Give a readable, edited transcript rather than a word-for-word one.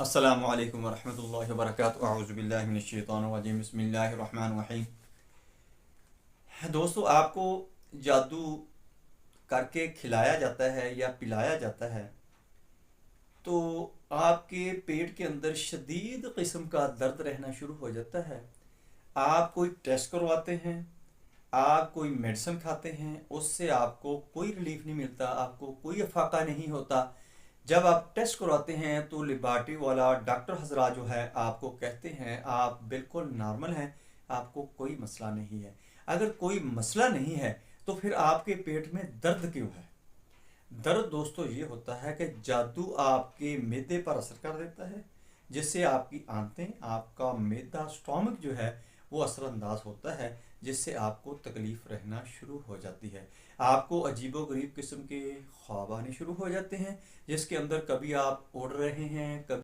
अस्सलामु अलैकुम वरहमतुल्लाहि वबरकातुहू अऊज़ु बिल्लाहि मिनश शैतानिर रजीम बिस्मिल्लाहिर रहमानिर रहीम। दोस्तों, आपको जादू करके खिलाया जाता है या पिलाया जाता है तो आपके पेट के अंदर शदीद किस्म का दर्द रहना शुरू हो जाता है। आप कोई टेस्ट करवाते हैं, आप कोई मेडिसिन खाते हैं, उससे आपको कोई रिलीफ नहीं मिलता, आपको कोई अफाका नहीं होता। जब आप टेस्ट करवाते हैं तो लेबॉरेटरी वाला डॉक्टर हजरा जो है आपको कहते हैं आप बिल्कुल नॉर्मल हैं, आपको कोई मसला नहीं है। अगर कोई मसला नहीं है तो फिर आपके पेट में दर्द क्यों है? दर्द दोस्तों ये होता है कि जादू आपके मैदे पर असर कर देता है, जिससे आपकी आंतें, आपका मैदा, स्टोमक जो है वो असरअंदाज होता है, जिससे आपको तकलीफ़ रहना शुरू हो जाती है। आपको अजीबो गरीब किस्म के ख्वाब आने शुरू हो जाते हैं, जिसके अंदर कभी आप उड़ रहे हैं, कभी